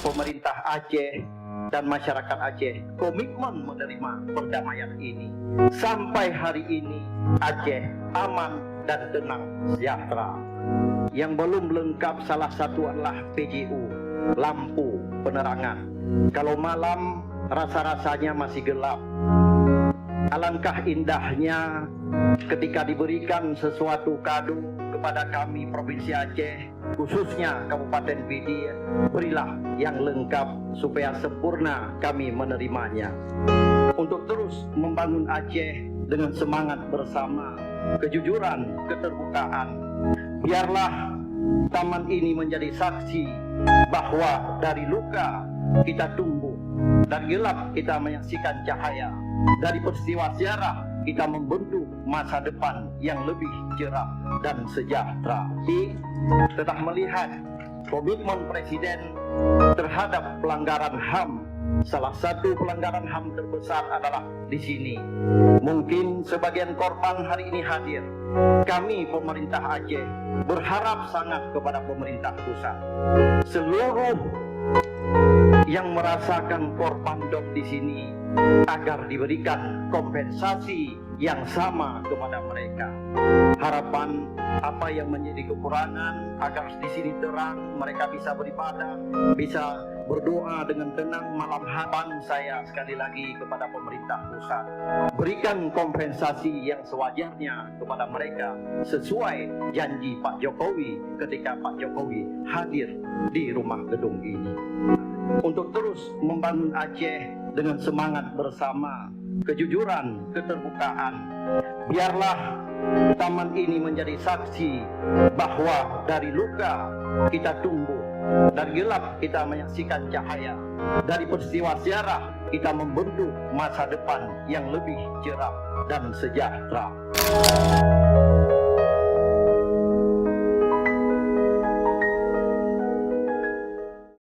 pemerintah Aceh dan masyarakat Aceh komitmen menerima perdamaian ini. Sampai hari ini Aceh aman dan tenang sejahtera. Yang belum lengkap salah satu adalah PJU, lampu penerangan. Kalau malam rasa-rasanya masih gelap. Alangkah indahnya ketika diberikan sesuatu kado kepada kami Provinsi Aceh, khususnya Kabupaten Pidi, berilah yang lengkap supaya sempurna kami menerimanya. Untuk terus membangun Aceh dengan semangat bersama, kejujuran, keterbukaan, biarlah taman ini menjadi saksi bahwa dari luka kita tumbuh, dari gelap kita menyaksikan cahaya, dari peristiwa sejarah kita membentuk masa depan yang lebih cerah dan sejahtera. Telah melihat komitmen Presiden terhadap pelanggaran HAM. Salah satu pelanggaran HAM terbesar adalah di sini. Mungkin sebagian korban hari ini hadir. Kami pemerintah Aceh berharap sangat kepada pemerintah pusat. Seluruh yang merasakan korban dom di sini agar diberikan kompensasi yang sama kepada mereka. Harapan apa yang menjadi kekurangan agar di sini terang, mereka bisa beribadah, bisa berdoa dengan tenang malam hari. Saya sekali lagi kepada pemerintah pusat, berikan kompensasi yang sewajarnya kepada mereka sesuai janji Pak Jokowi ketika Pak Jokowi hadir di rumah gedung ini. Untuk terus membangun Aceh dengan semangat bersama, kejujuran, keterbukaan, biarlah taman ini menjadi saksi bahwa dari luka kita tumbuh, dari gelap kita menyaksikan cahaya, dari peristiwa sejarah kita membentuk masa depan yang lebih cerah dan sejahtera.